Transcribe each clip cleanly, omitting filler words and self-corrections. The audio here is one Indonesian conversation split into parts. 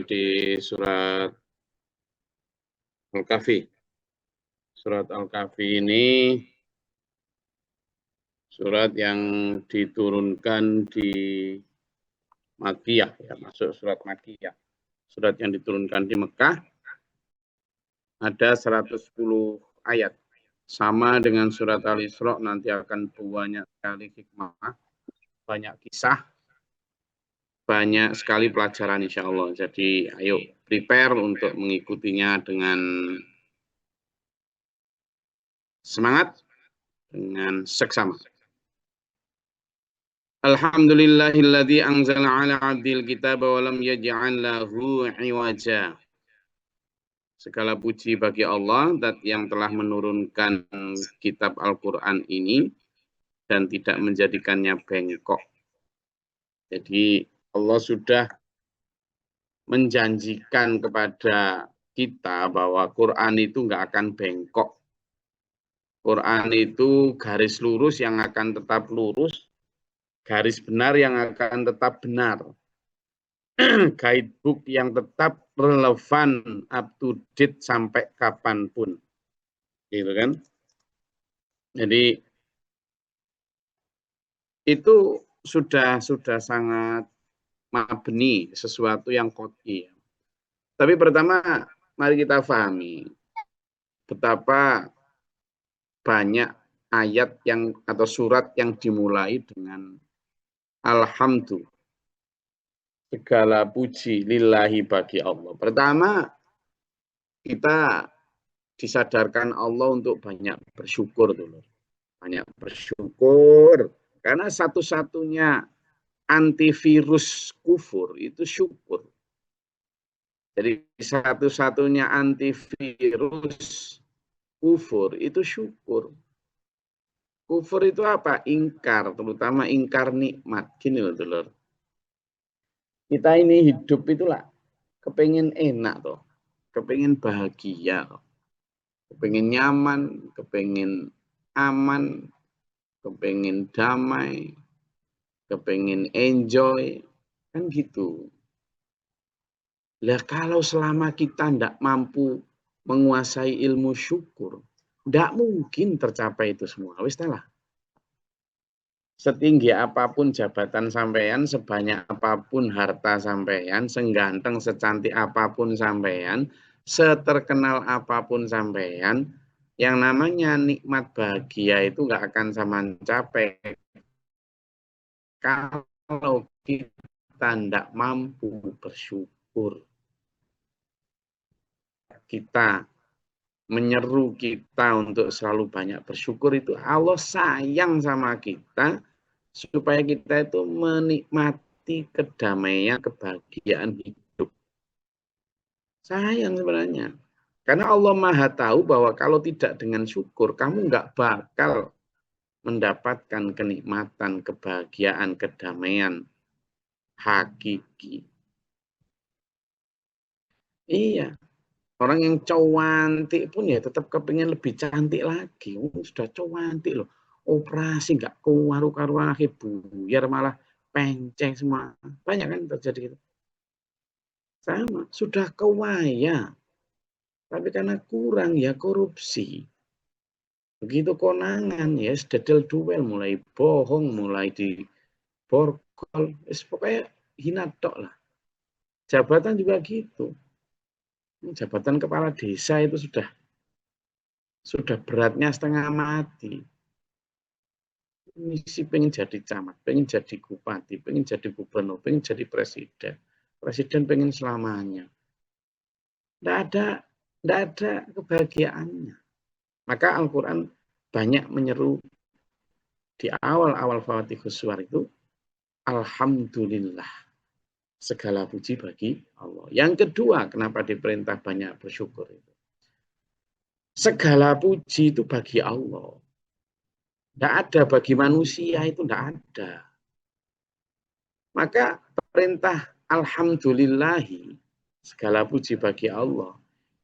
di surat Al-Kahfi. Surat Al-Kahfi ini surat yang diturunkan di Makkiyah, ya, masuk surat Makkiyah. Surat yang diturunkan di Mekah ada 110 ayat. Sama dengan surat Al-Isra, nanti akan banyak sekali hikmah, banyak kisah, banyak sekali pelajaran insya Allah. Jadi ayo prepare untuk mengikutinya dengan semangat, dengan seksama. Alhamdulillahilladzi anzala ala abdil kitaba wa lam yaj'al lahu iwaja. Segala puji bagi Allah yang telah menurunkan kitab Al-Quran ini dan tidak menjadikannya bengkok. Jadi Allah sudah menjanjikan kepada kita bahwa Quran itu nggak akan bengkok. Quran itu garis lurus yang akan tetap lurus, garis benar yang akan tetap benar. Guidebook yang tetap relevan, up to date sampai kapanpun. Gitu kan? Jadi itu sudah sangat mabni, sesuatu yang qot'i. Tapi pertama mari kita pahami betapa banyak ayat yang atau surat yang dimulai dengan alhamdulillah. Segala puji lillahi bagi Allah. Pertama, kita disadarkan Allah untuk banyak bersyukur dulu. Banyak bersyukur. Karena satu-satunya antivirus kufur itu syukur. Jadi satu-satunya antivirus kufur itu syukur. Kufur itu apa? Ingkar, terutama ingkar nikmat. Gini loh, dulur. Kita ini hidup itulah kepengen enak toh, kepengen bahagia, kepengen nyaman, kepengen aman, kepengen damai, kepengen enjoy, kan gitu. Lah kalau selama kita tidak mampu menguasai ilmu syukur, tidak mungkin tercapai itu semua. Wis lah. Setinggi apapun jabatan sampean, sebanyak apapun harta sampean, sengganteng, secantik apapun sampean, seterkenal apapun sampean, yang namanya nikmat bahagia itu nggak akan sama capai kalau kita tidak mampu bersyukur. Kita menyeru kita untuk selalu banyak bersyukur itu Allah sayang sama kita supaya kita itu menikmati kedamaian, kebahagiaan hidup. Sayang sebenarnya. Karena Allah Maha tahu bahwa kalau tidak dengan syukur, kamu nggak bakal mendapatkan kenikmatan, kebahagiaan, kedamaian hakiki. Iya. Orang yang cantik pun ya tetap kepingin lebih cantik lagi. Sudah cantik loh. Operasi nggak karu-karuan, akhirnya buyar malah penceng semua. Banyak kan terjadi gitu. Sama, sudah kaya. Tapi karena kurang ya korupsi. Begitu konangan ya sededel duel, mulai bohong, mulai diborgol. Pokoknya hina tok lah. Jabatan juga gitu. Jabatan kepala desa itu sudah beratnya setengah mati. Misi pengen jadi camat, pengen jadi bupati, pengen jadi gubernur, pengen jadi presiden. Presiden pengen selamanya. Tidak ada kebahagiaannya. Maka Al-Quran banyak menyeru di awal-awal Fatihus Suwar itu, Alhamdulillah. Segala puji bagi Allah. Yang kedua, kenapa diperintah banyak bersyukur itu? Segala puji itu bagi Allah. Tidak ada bagi manusia, itu tidak ada. Maka perintah Alhamdulillahi, segala puji bagi Allah,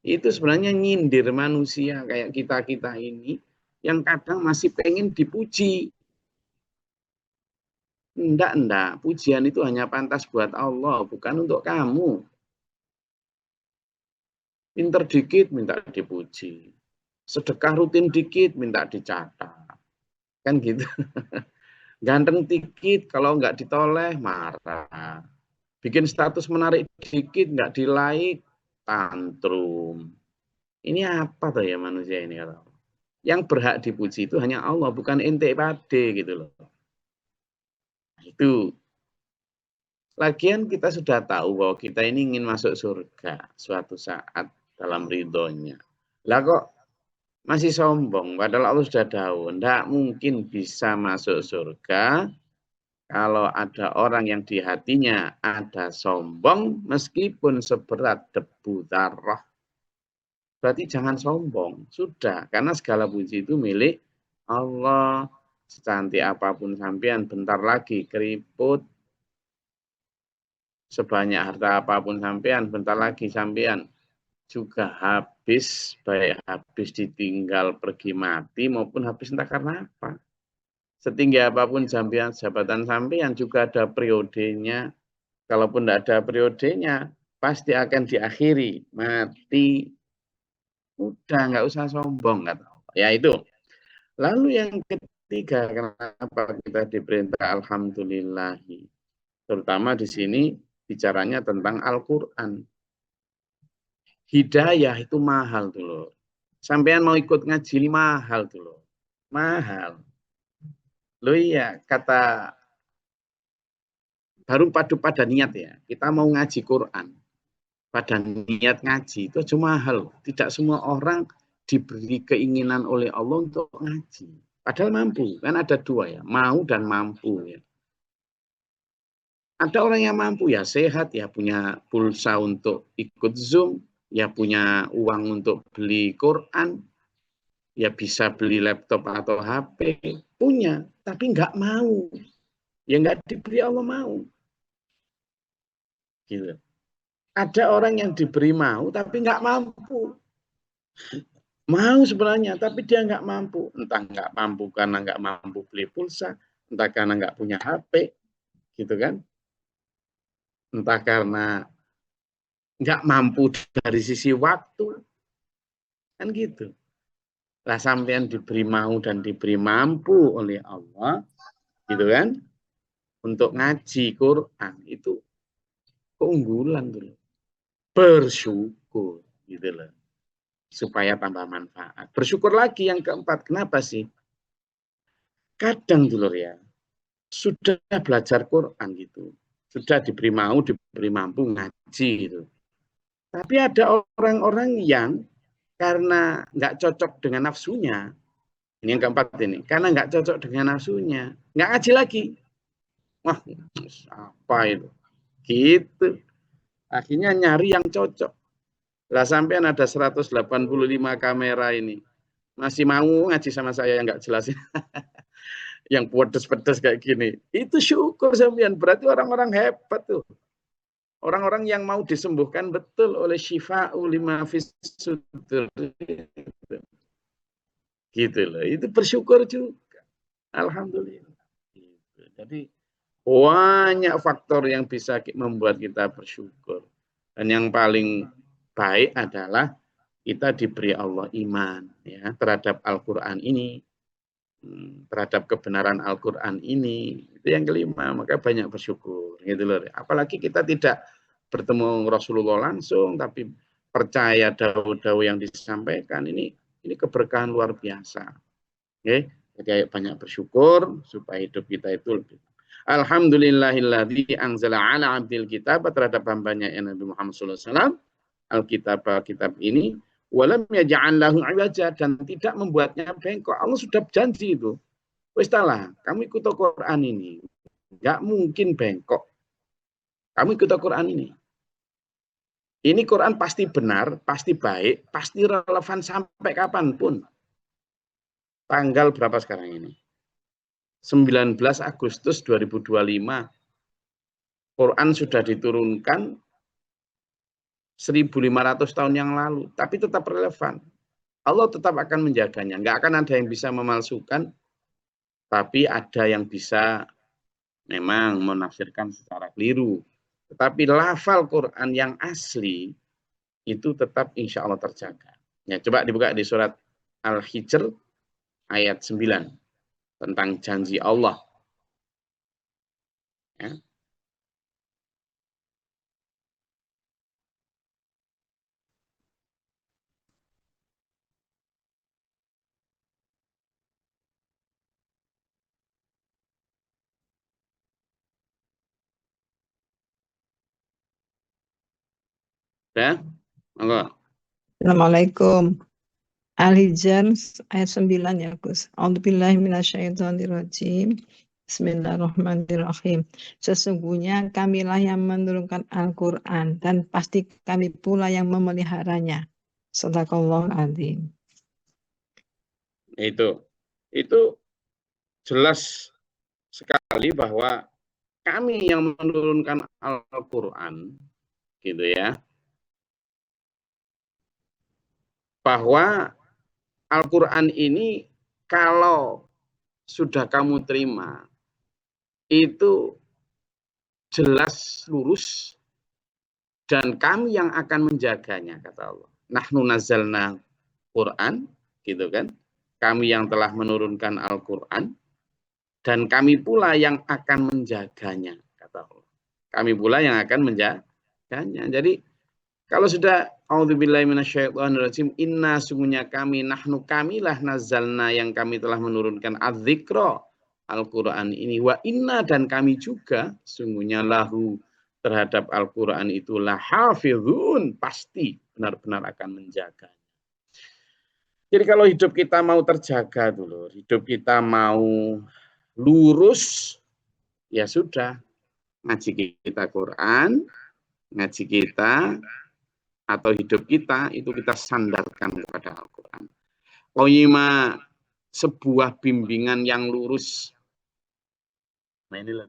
itu sebenarnya nyindir manusia kayak kita-kita ini yang kadang masih pengen dipuji. Enggak. Pujian itu hanya pantas buat Allah, bukan untuk kamu. Pinter dikit minta dipuji. Sedekah rutin dikit minta dicatat. Kan gitu. Ganteng dikit kalau nggak ditoleh marah. Bikin status menarik dikit nggak di-like tantrum. Ini apa tuh ya manusia ini? Yang berhak dipuji itu hanya Allah, bukan ente pade gitu loh. Itu. Lagian kita sudah tahu bahwa kita ini ingin masuk surga suatu saat dalam ridhonya. Lah kok masih sombong, padahal Allah sudah tahu. Tidak mungkin bisa masuk surga kalau ada orang yang di hatinya ada sombong meskipun seberat debu darah. Berarti jangan sombong. Sudah, karena segala puji itu milik Allah. Secantik apapun sampean, bentar lagi keriput. Sebanyak harta apapun sampean, bentar lagi sampean juga habis, baik habis ditinggal pergi mati maupun habis entah karena apa. Setinggi apapun jabatan sampean juga ada periodenya. Kalaupun tidak ada periodenya, pasti akan diakhiri. Mati. Udah, nggak usah sombong. Kata. Ya itu. Lalu yang ketiga, kenapa kita diperintah alhamdulillahi. Terutama di sini bicaranya tentang Al-Quran. Hidayah itu mahal tuh loh. Sampean mau ikut ngaji ini mahal tuh loh. Mahal. Loh iya, kata baru pada niat ya. Kita mau ngaji Quran. Pada niat ngaji itu cuma mahal. Tidak semua orang diberi keinginan oleh Allah untuk ngaji. Padahal mampu. Kan ada dua ya. Mau dan mampu ya. Ada orang yang mampu ya sehat ya punya pulsa untuk ikut Zoom. Ya punya uang untuk beli Quran. Ya bisa beli laptop atau HP. Punya. Tapi nggak mau. Ya nggak diberi Allah mau. Gitu. Ada orang yang diberi mau tapi nggak mampu. Mau sebenarnya, tapi dia nggak mampu. Entah nggak mampu karena nggak mampu beli pulsa, entah karena nggak punya HP, gitu kan? Entah karena nggak mampu dari sisi waktu, kan gitu. Lah sampean diberi mau dan diberi mampu oleh Allah, gitu kan? Untuk ngaji Quran itu keunggulan dulu. Bersyukur, gitu loh. Supaya tambah manfaat. Bersyukur lagi yang keempat. Kenapa sih? Kadang dulu ya, sudah belajar Quran gitu. Sudah diberi mau, diberi mampu ngaji gitu. Tapi ada orang-orang yang karena nggak cocok dengan nafsunya, ini yang keempat ini, karena nggak cocok dengan nafsunya, nggak ngaji lagi. Wah, apa itu? Gitu. Akhirnya nyari yang cocok. Lah sampean ada 185 kamera ini. Masih mau ngaji sama saya yang nggak jelas. Yang pedes-pedes kayak gini. Itu syukur sampean. Berarti orang-orang hebat tuh. Orang-orang yang mau disembuhkan betul oleh syifa'u lima fis sudur. Gitu loh. Itu bersyukur juga. Alhamdulillah. Gitu. Jadi banyak faktor yang bisa membuat kita bersyukur. Dan yang paling baik adalah kita diberi Allah iman ya terhadap Al-Quran ini, terhadap kebenaran Al-Quran ini. Itu yang kelima, maka banyak bersyukur. Gitu loh. Apalagi kita tidak bertemu Rasulullah langsung, tapi percaya dawuh-dawuh yang disampaikan. Ini keberkahan luar biasa. Oke? Jadi banyak bersyukur supaya hidup kita itu lebih. Alhamdulillahilladzi anzala ala abdil kitab terhadap hambanya Nabi Muhammad SAW. Alkitab ini walam yaj'al lahu iwaja dan tidak membuatnya bengkok. Allah sudah janji itu. Wis lah, kamu ikut Al-Qur'an ini. Enggak mungkin bengkok. Kamu ikut Al-Qur'an ini. Ini Quran pasti benar, pasti baik, pasti relevan sampai kapanpun. Tanggal berapa sekarang ini? 19 Agustus 2025. Quran sudah diturunkan 1.500 tahun yang lalu, tapi tetap relevan. Allah tetap akan menjaganya. Nggak akan ada yang bisa memalsukan, tapi ada yang bisa memang menafsirkan secara keliru. Tetapi lafal Quran yang asli itu tetap insya Allah terjaga. Ya, coba dibuka di surat Al-Hijr ayat 9 tentang janji Allah. Ya. Udah? Enggak. Assalamualaikum. Al-Hijr ayat 9 ya Gus. A'udzubillahi minasyaitonirrajim. Bismillahirrahmanirrahim. Sesungguhnya kamilah yang menurunkan Al-Quran dan pasti kami pula yang memeliharanya. Shadaqallahul adzim. Itu jelas sekali bahwa kami yang menurunkan Al-Quran, gitu ya, bahwa Al-Quran ini kalau sudah kamu terima, itu jelas lurus, dan kami yang akan menjaganya, kata Allah. Nahnu nazzalna Quran, gitu kan, kami yang telah menurunkan Al-Quran, dan kami pula yang akan menjaganya, kata Allah. Kami pula yang akan menjaganya. Jadi kalau sudah a'udzubillahi minasyaitonirrajim, inna sungguhnya kami, nahnu kamilah nazzalna yang kami telah menurunkan adzikra Al-Quran ini, wa inna dan kami juga sungguhnya lahu terhadap Al-Quran itu lahafizun, pasti benar-benar akan menjaga. Jadi kalau hidup kita mau terjaga dulu, hidup kita mau lurus, ya sudah, ngaji kita Quran, ngaji kita atau hidup kita itu kita sandarkan kepada Al-Quran. Qoyima, sebuah bimbingan yang lurus. Nah inilah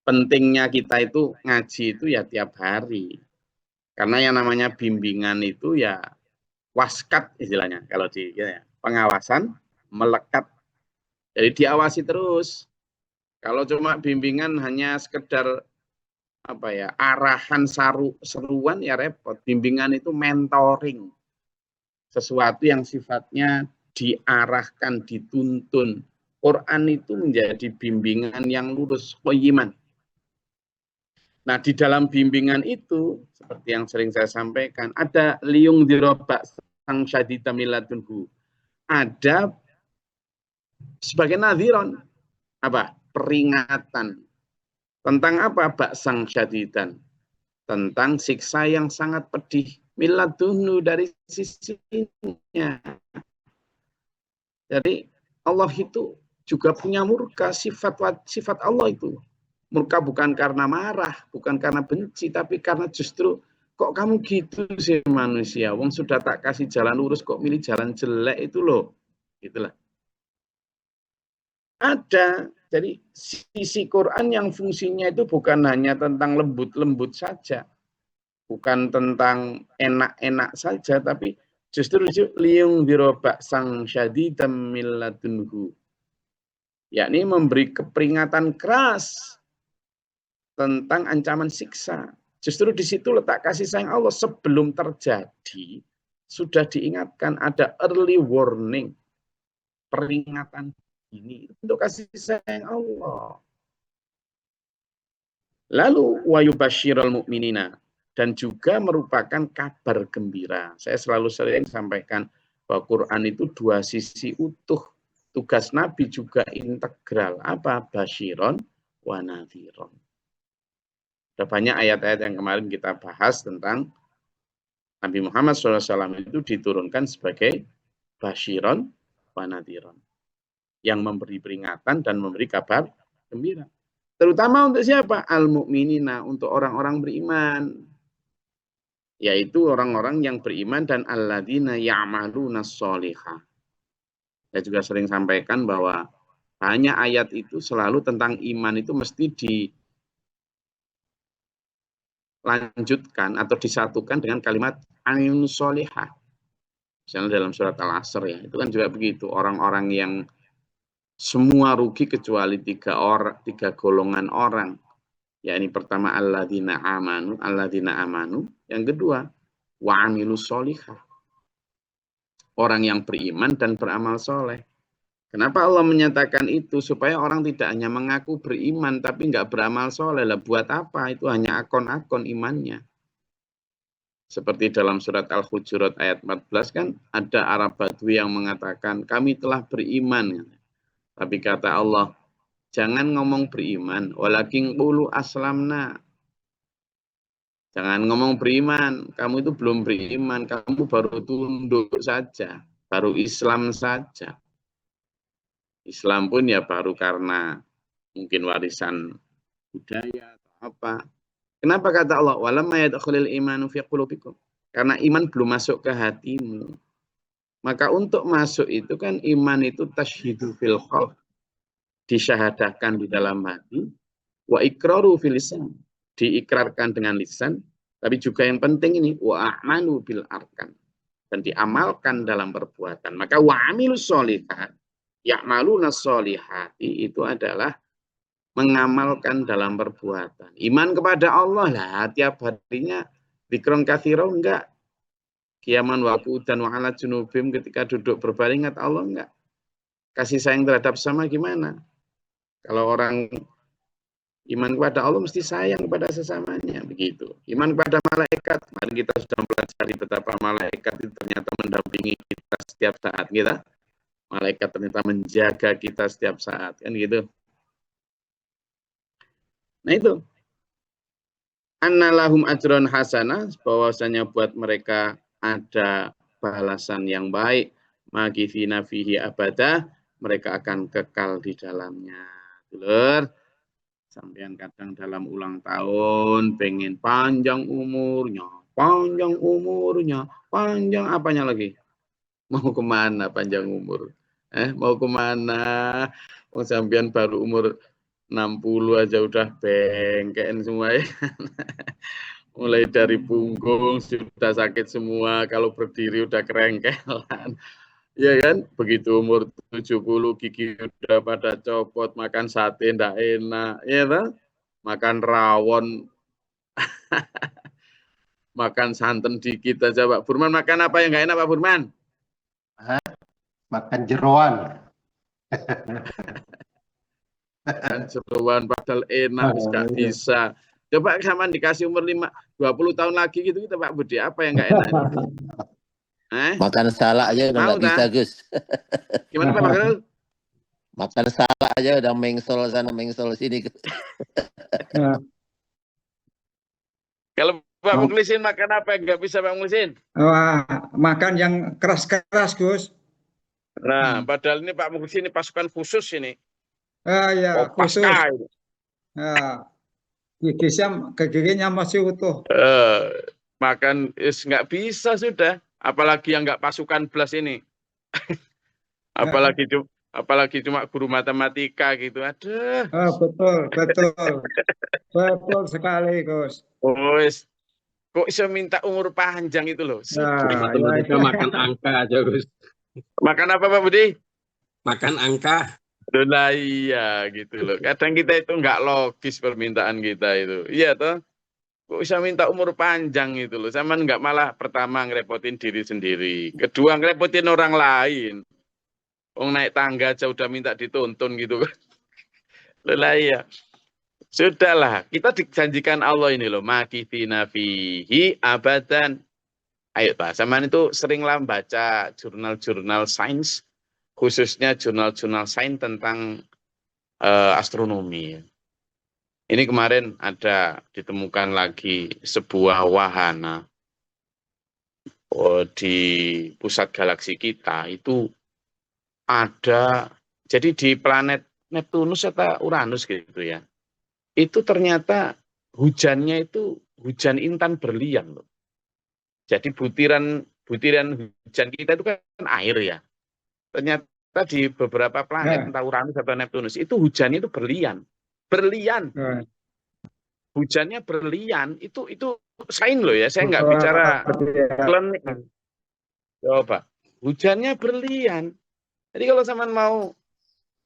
pentingnya kita itu ngaji itu ya tiap hari. Karena yang namanya bimbingan itu ya waskat istilahnya. Kalau di ya, pengawasan melekat. Jadi diawasi terus. Kalau cuma bimbingan hanya sekedar apa ya, arahan seruan ya repot. Bimbingan itu mentoring. Sesuatu yang sifatnya diarahkan, dituntun. Quran itu menjadi bimbingan yang lurus, qoyiman. Nah, di dalam bimbingan itu, seperti yang sering saya sampaikan, ada liung dirobak sang syadida miladunhu. Ada sebagai nadhiron, apa? Peringatan. Tentang apa? Baksang syadidan. Tentang siksa yang sangat pedih. Miladunhu dari sisinya. Jadi Allah itu juga punya murka, sifat Allah itu. Murka bukan karena marah, bukan karena benci, tapi karena justru kok kamu gitu sih manusia. Wong sudah tak kasih jalan lurus kok milih jalan jelek itu loh. Gitulah. Ada. Jadi sisi Quran yang fungsinya itu bukan hanya tentang lembut-lembut saja. Bukan tentang enak-enak saja, tapi justru liung dirobak sang syadidam milladunhu, yakni memberi peringatan keras tentang ancaman siksa. Justru di situ letak kasih sayang Allah. Sebelum terjadi sudah diingatkan, ada early warning, peringatan ini untuk kasih sayang Allah. Lalu wayubasyiral mu'minina, dan juga merupakan kabar gembira. Saya selalu sering sampaikan bahwa Quran itu dua sisi utuh. Tugas Nabi juga integral. Apa? Basyiron wa nadhiron. Ada banyak ayat-ayat yang kemarin kita bahas tentang Nabi Muhammad SAW itu diturunkan sebagai basyiron wa nadhiron, yang memberi peringatan dan memberi kabar gembira. Terutama untuk siapa? Al-mu'minina, untuk orang-orang beriman. Yaitu orang-orang yang beriman dan alladzina ya'maluna sholihah. Saya juga sering sampaikan bahwa banyak ayat itu selalu tentang iman itu mesti dilanjutkan atau disatukan dengan kalimat amin sholihah. Misalnya dalam surat Al-Asr ya, itu kan juga begitu. Orang-orang yang semua rugi kecuali tiga golongan orang. Ya, ini pertama alladzina amanu, yang kedua wa amilus sholihah. Orang yang beriman dan beramal soleh. Kenapa Allah menyatakan itu? Supaya orang tidak hanya mengaku beriman tapi nggak beramal soleh. Lah buat apa? Itu hanya akon-akon imannya. Seperti dalam surat Al-Hujurat ayat 14 kan ada Arab Badui yang mengatakan kami telah beriman. Tapi kata Allah, jangan ngomong beriman, walakin qulu aslamna. Jangan ngomong beriman, kamu itu belum beriman, kamu baru tunduk saja, baru Islam saja. Islam pun ya baru karena mungkin warisan budaya atau apa. Kenapa kata Allah, walamma yadkhulul imanu fi qulubikum? Karena iman belum masuk ke hatimu. Maka untuk masuk itu kan iman itu tasyhidu fil qalb, disyahadahkan di dalam hati, wa iqraru fil lisan, diikrarkan dengan lisan, tapi juga yang penting ini wa a'malu bil arkan, dan diamalkan dalam perbuatan. Maka wa amilus sholihat, ya'maluna sholihati itu adalah mengamalkan dalam perbuatan. Iman kepada Allah lah, tiap harinya dzikron katsiro enggak. Qiyaman wa qu'udan wa 'ala junubim, ketika duduk berbaring ingat Allah enggak. Kasih sayang terhadap sama gimana? Kalau orang iman kepada Allah mesti sayang kepada sesamanya, begitu. Iman kepada malaikat, kemarin kita sudah mempelajari betapa malaikat itu ternyata mendampingi kita setiap saat kita. Malaikat ternyata menjaga kita setiap saat, kan gitu. Nah itu. Annalahum ajron hasanah, bahwasanya buat mereka ada balasan yang baik, magithina fihi abada, mereka akan kekal di dalamnya. Dulur, sampean kadang dalam ulang tahun pengen panjang umurnya, panjang apanya lagi? Mau kemana panjang umur? Mau kemana? Oh, sampean baru umur 60 aja udah bengkean semua ya. Mulai dari punggung sudah sakit semua, kalau berdiri udah kerengkelan. Ya kan? Begitu umur 70 gigi udah pada copot, makan sate ndak enak, ya kan? Makan rawon, makan santan dikit aja Pak Burman. Makan apa yang nggak enak Pak Burman? Makan jeroan. Makan jeroan padahal enak, nggak bisa. Coba sama dikasih umur 20 tahun lagi gitu, kita Pak Budi, apa yang nggak enak? Makan salak aja udah nggak bisa, Gus. Gimana Pak Bakal? Makan salak aja udah mengsol sana, mengsol sini. Kalau Pak Mukhlisin makan apa yang nggak bisa Pak Mukhlisin? Wah, makan yang keras-keras, Gus. Nah, padahal ini Pak Mukhlisin ini pasukan khusus ini. Ya, khusus. Ini. Giginya masih utuh. Makan nggak bisa sudah. Apalagi yang nggak pasukan belas ini. apalagi cuma guru matematika gitu. Aduh. Betul sekali, Gus. Kok bisa minta umur panjang itu loh. Matematika makan angka aja, Gus. Makan apa Pak Budi? Makan angka. Lah iya gitu loh. Kadang kita itu nggak logis permintaan kita itu. Iya toh. Kok bisa minta umur panjang itu loh. Sama nggak malah pertama ngerepotin diri sendiri. Kedua ngerepotin orang lain. Naik tangga aja udah minta dituntun gitu kan. Lah iya. Sudahlah, kita dijanjikan Allah ini loh. Makithina fihi abadan. Ayo Pak, sama itu seringlah baca jurnal-jurnal sains. Khususnya jurnal-jurnal sains tentang astronomi. Ini kemarin ada ditemukan lagi sebuah wahana di pusat galaksi kita itu ada, jadi di planet Neptunus atau Uranus gitu ya, itu ternyata hujannya itu hujan intan berlian loh. Jadi butiran hujan kita itu kan air ya. Ternyata di beberapa planet entah Uranus atau Neptunus itu hujannya itu berlian. Hujannya berlian itu sains loh ya, saya nggak bicara klinik. Coba hujannya berlian. Jadi kalau sama mau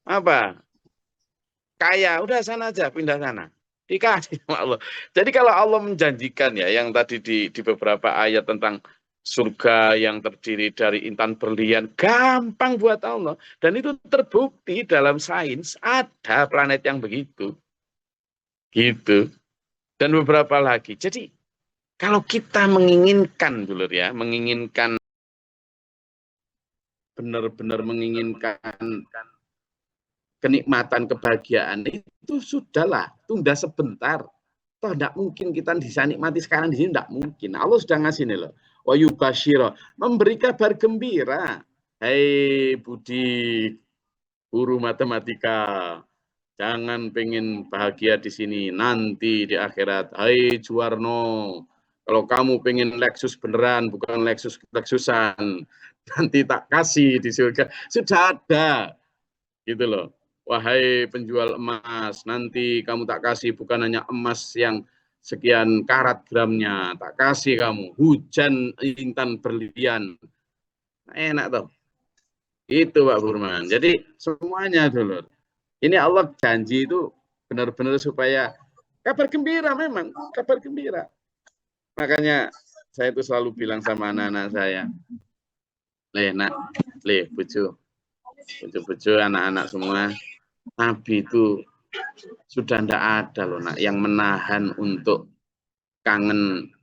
apa kaya udah sana aja, pindah sana. Dikasih sama Allah. Jadi kalau Allah menjanjikan ya, yang tadi di beberapa ayat tentang surga yang terdiri dari intan berlian, gampang buat Allah. Dan itu terbukti dalam sains, ada planet yang begitu. Gitu. Dan beberapa lagi. Jadi kalau kita menginginkan dulu ya, menginginkan benar-benar menginginkan kenikmatan, kebahagiaan, itu sudahlah, tunda sebentar. Toh tidak mungkin kita bisa nikmati sekarang di sini, tidak mungkin. Allah sudah ngasih nih loh. Wa yubashiro, memberi kabar gembira. Hei Budi, guru matematika, jangan pengen bahagia di sini, nanti di akhirat. Hai Juwarno, kalau kamu pengen Lexus beneran, bukan Lexusan, nanti tak kasih di surga. Sudah ada, gitu loh. Wahai penjual emas, nanti kamu tak kasih bukan hanya emas yang sekian karat gramnya, tak kasih kamu hujan intan berlian. Enak toh. Itu Pak Burman. Jadi semuanya dulu. Ini Allah janji itu benar-benar supaya kabar gembira, memang kabar gembira. Makanya saya itu selalu bilang sama anak-anak saya, bucu, anak-anak semua, Nabi itu sudah tidak ada loh nak yang menahan untuk kangen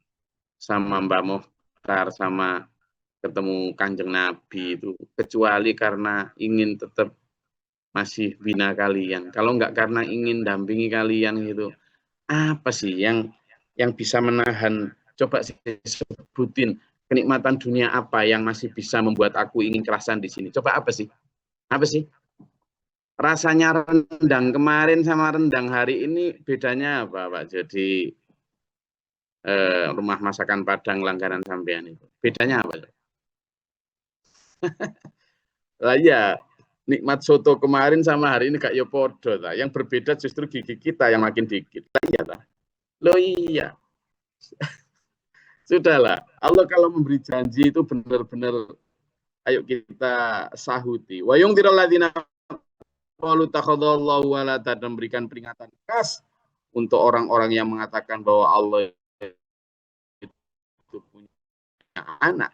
sama Mbak Mohtar, sama ketemu Kanjeng Nabi itu, kecuali karena ingin tetap masih bina kalian. Kalau enggak karena ingin dampingi kalian gitu, apa sih yang bisa menahan? Coba sebutin kenikmatan dunia apa yang masih bisa membuat aku ingin kerasan di sini. Coba apa sih? Apa sih? Rasanya rendang kemarin sama rendang hari ini bedanya apa, Pak? Jadi rumah masakan Padang langganan sampean itu. Bedanya apa? Lah ya, nikmat soto kemarin sama hari ini gak yo podo lah. Yang berbeda justru gigi kita yang makin dikit. Lah iya lah. Loh iya. Sudahlah. Allah kalau memberi janji itu benar-benar ayo kita sahuti. Wa yungdirul ladzina qalu takhadallahu walada, dan memberikan peringatan khas untuk orang-orang yang mengatakan bahwa Allah itu punya anak.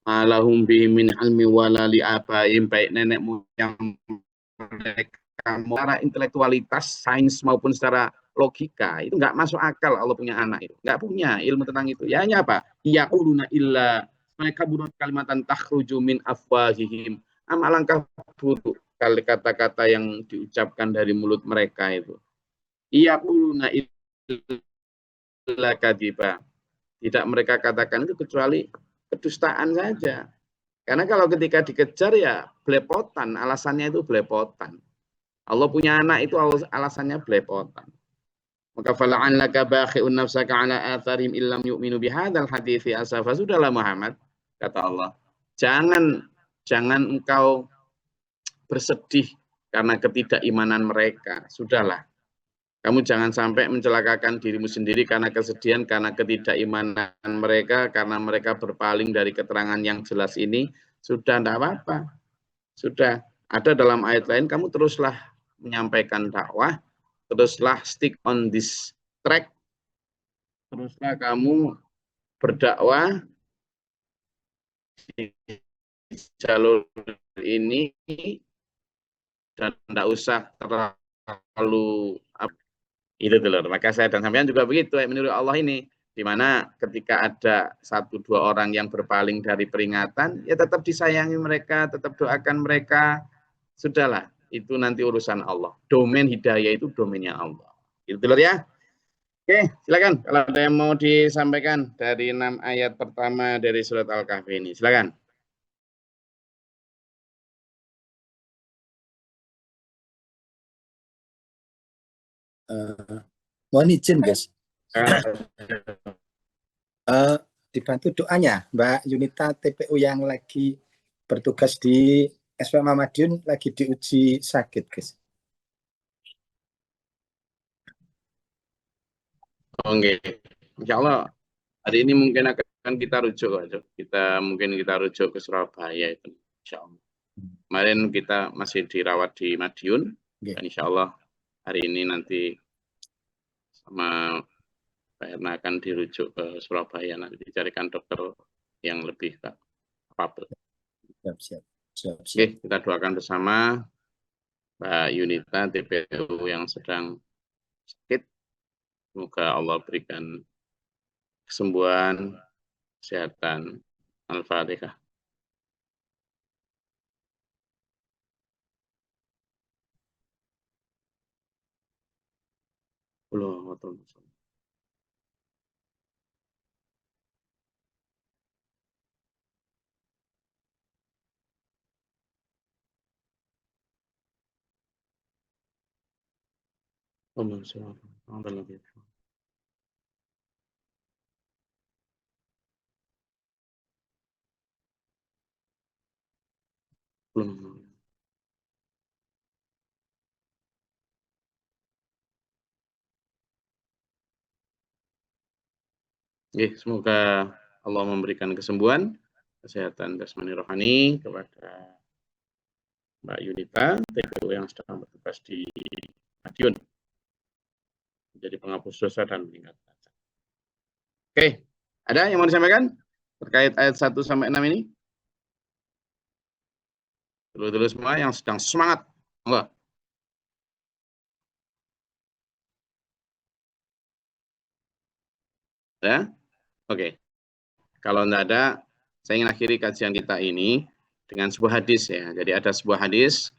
Malahum bihi min ilmi wala li abaihim, baik nenek moyang mereka secara intelektualitas, sains maupun secara logika itu nggak masuk akal Allah punya anak itu, nggak punya ilmu tentang itu. Ya hanya apa? Yaquluna illa mereka buruk kalimatan takhruju min afwahihim, alangkah buruk kali kata-kata yang diucapkan dari mulut mereka itu. Yaquluna illa kadiba, tidak mereka katakan itu kecuali kedustaan saja. Karena kalau ketika dikejar ya belepotan, alasannya itu belepotan. Allah punya anak itu alasannya belepotan. Maka fala'allaka bakhi'un nafsaka ala atharihim illam yu'minu bihadzal hadithi asafa. Sudahlah Muhammad, kata Allah. Jangan engkau bersedih karena ketidakimanan mereka. Sudahlah. Kamu jangan sampai mencelakakan dirimu sendiri karena kesedihan, karena ketidakimanan mereka, karena mereka berpaling dari keterangan yang jelas ini. Sudah, tidak apa-apa. Sudah. Ada dalam ayat lain, kamu teruslah menyampaikan dakwah, teruslah stick on this track, teruslah kamu berdakwah di jalur ini, dan tidak usah terlalu itu dulu. Maka saya dan sampean juga begitu menurut Allah ini, di mana ketika ada 1-2 orang yang berpaling dari peringatan, ya tetap disayangi mereka, tetap doakan mereka. Sudahlah, itu nanti urusan Allah. Domain hidayah itu domainnya Allah. Itu dulu ya. Oke, silakan kalau ada yang mau disampaikan dari 6 ayat pertama dari surat Al-Kahfi ini. Silakan. Mohon izin guys, dibantu doanya Mbak Yunita TPU yang lagi bertugas di SPM Madiun, lagi diuji sakit guys. Oke, insya Allah hari ini mungkin akan kita rujuk aja. Kita rujuk ke Surabaya itu, insya Allah. Kemarin kita masih dirawat di Madiun, dan insya Allah hari ini nanti karena akan dirujuk ke Surabaya, nanti dicarikan dokter yang lebih kapabel. Siap. Oke, kita doakan bersama Mbak Yunita TPU yang sedang sakit. Semoga Allah berikan kesembuhan, kesehatan. Al-Fatihah. Semoga Allah memberikan kesembuhan, kesehatan jasmani rohani kepada Mbak Yunita, TPU yang sedang bertugas di Madiun, menjadi penghapus dosa dan meningkat. Oke, ada yang mau disampaikan terkait ayat 1 sampai 6 ini? Dulu-dulu semua yang sedang semangat, enggak? Ya? Oke. Kalau enggak ada, saya ingin akhiri kajian kita ini dengan sebuah hadis ya. Jadi ada sebuah hadis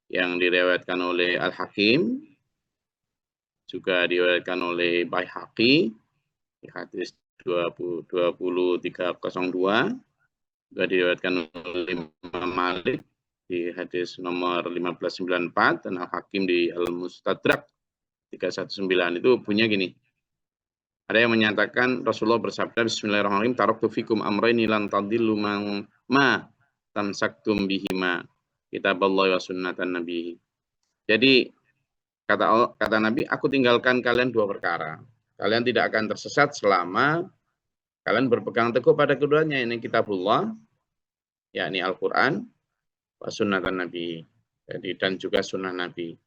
yang diriwayatkan oleh Al-Hakim, juga diriwayatkan oleh Baihaqi, hadis 20302, juga diriwayatkan oleh Imam Malik di hadis nomor 1594 dan Al-Hakim di Al-Mustadrak 319. Itu bunyinya gini. Ada yang menyatakan Rasulullah bersabda, Bismillahirrahmanirrahim, taraktu fikum amraini lan tadillu ma tamsaktum bihima kitaballahi wa sunnatan nabi. Jadi kata Nabi, aku tinggalkan kalian dua perkara. Kalian tidak akan tersesat selama kalian berpegang teguh pada keduanya, ini kitabullah, yakni Al-Quran, wa sunnatan nabi. Jadi dan juga sunnah Nabi.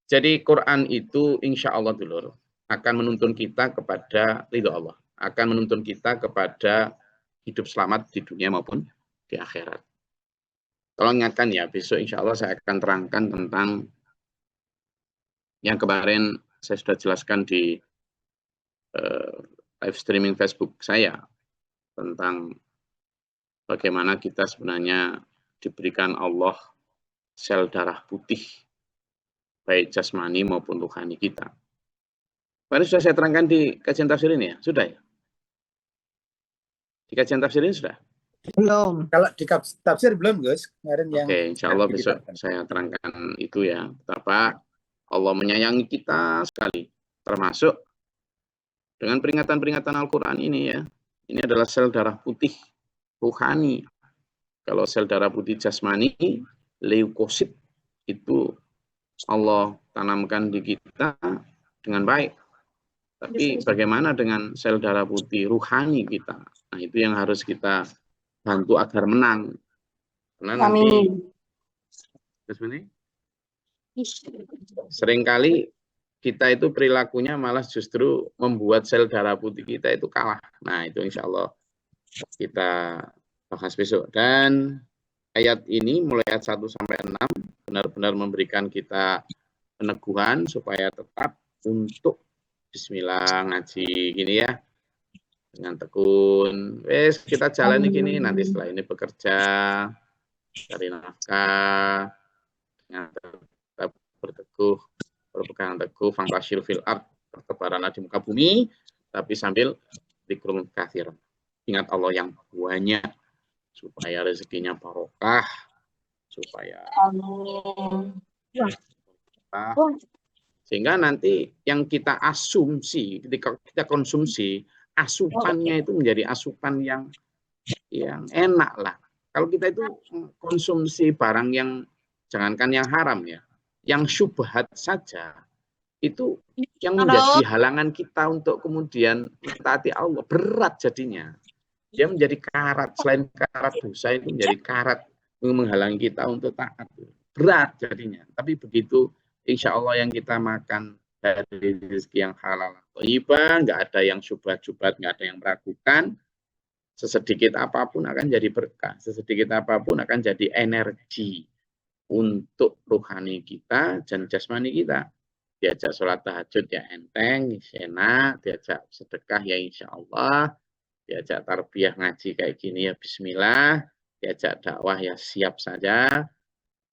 Jadi Quran itu insya Allah dulur akan menuntun kita kepada ridho Allah, akan menuntun kita kepada hidup selamat di dunia maupun di akhirat. Tolong ingatkan ya, besok insya Allah saya akan terangkan tentang yang kemarin saya sudah jelaskan di live streaming Facebook saya, tentang bagaimana kita sebenarnya diberikan Allah sel darah putih, baik jasmani maupun rohani kita. Kemarin sudah saya terangkan di kajian tafsir ini ya? Sudah ya? Di kajian tafsir ini sudah? Belum. Kalau di tafsir belum, Gus. Kemarin yang Oke, insya Allah besok saya terangkan itu ya. Betapa Allah menyayangi kita sekali. Termasuk dengan peringatan-peringatan Al-Quran ini ya. Ini adalah sel darah putih rohani. Kalau sel darah putih jasmani, leukosit, itu Allah tanamkan di kita dengan baik. Tapi bagaimana dengan sel darah putih ruhani kita? Nah, itu yang harus kita bantu agar menang. Karena nanti seringkali kita itu perilakunya malah justru membuat sel darah putih kita itu kalah. Nah, itu insya Allah kita bahas besok. Dan ayat ini mulai ayat 1 sampai 6 benar-benar memberikan kita peneguhan supaya tetap untuk Bismillah ngaji gini ya, dengan tekun. Wes kita jalani gini, nanti setelah ini bekerja, cari nafkah, dengan tetap berteguh, berpegang teguh, fantashir fil ard, bertebaranlah di muka bumi, tapi sambil dzikrul katsir. Ingat Allah yang banyak, supaya rezekinya barokah, supaya sehingga nanti yang kita asumsi ketika kita konsumsi, asupannya itu menjadi asupan yang enak lah. Kalau kita itu konsumsi barang yang jangankan yang haram ya, yang syubhat saja, itu yang menjadi halangan kita untuk kemudian mentaati Allah, berat jadinya. Dia menjadi karat, selain karat dosa itu menjadi karat menghalangi kita untuk taat. Berat jadinya. Tapi begitu insya Allah yang kita makan dari rezeki yang halal, thayyibah, nggak ada yang syubhat-syubhat, nggak ada yang meragukan. Sesedikit apapun akan jadi berkah, sesedikit apapun akan jadi energi untuk rohani kita dan jasmani kita. Diajak sholat tahajud ya enteng, enak, diajak sedekah ya insya Allah, diajak tarbiyah ngaji kayak gini ya bismillah, diajak dakwah ya siap saja,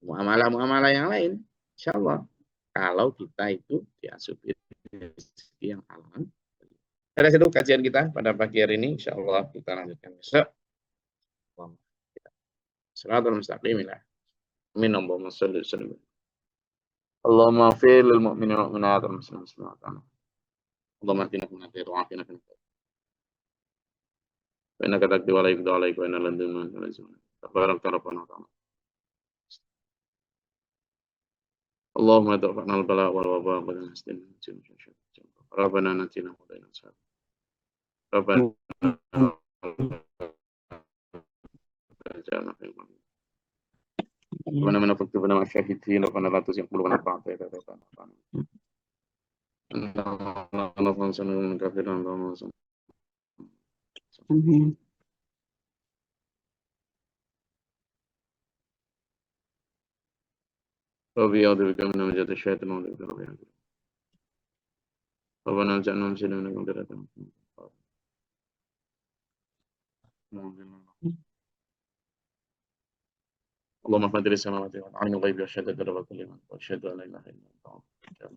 muamalah-muamalah yang lain insya Allah. Kalau kita itu diasupi rezeki yang halal. Dari situ kajian kita pada pagi hari ini, insya Allah kita lanjutkan besok. Shiratal mustaqim lah. Amin. Allahumma sholli wa sallim. Allahumma fir lil mu'minin wal mu'minat wal muslimin wal muslimat. Allahumma atina fi khairin wa afina fi khairin. Wa innaka taqdi wa la yuqda alayka wa inna lan tudman wa la yuzman. Tabarak rabbana ta'ala. Allahumma dafa'na al-bala wal waba wa lana hasdin. Rabbana natina wa lana sahab. Rabbana ja'alna fil mu'minin. Mana-mana faktu pada masyahidin, Rabbana la tuzigh qulubana ba'da idh hadaytana wa hab lana min Amin. Rabbi a'udzubika min hamazati syaitan wa a'udzu bika min Rabbana ja'alna muslimin wa qadatan. Allahumma fadhil samawati wal ardi ghaibi wa syahadati wa kulli man wa asyhadu an la ilaha illa anta.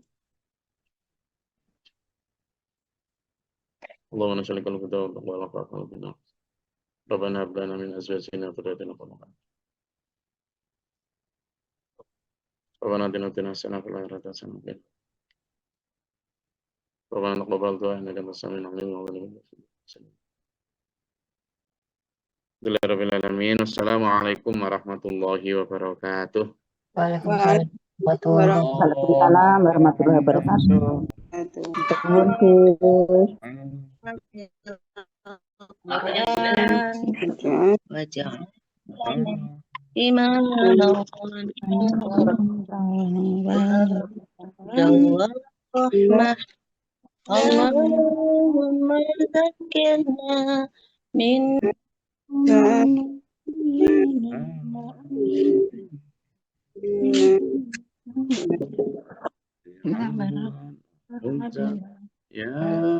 Allahumma salli ala Muhammad wa ala alihi wa sahbihi. Rabbana hab lana min azwajina wa dhurriyyatina qurrata a'yun. Rabbana atina hasanatan fil akhirati hasanatan wa qina adzaban nar. Rabbana taqabbal du'a innaka antas samiul 'alim wa tub 'alaina. Rabbil alamin. Wassalamualaikum warahmatullahi wabarakatuh. Waalaikumsalam warahmatullahi wabarakatuh. Allahumma zakirna min Ya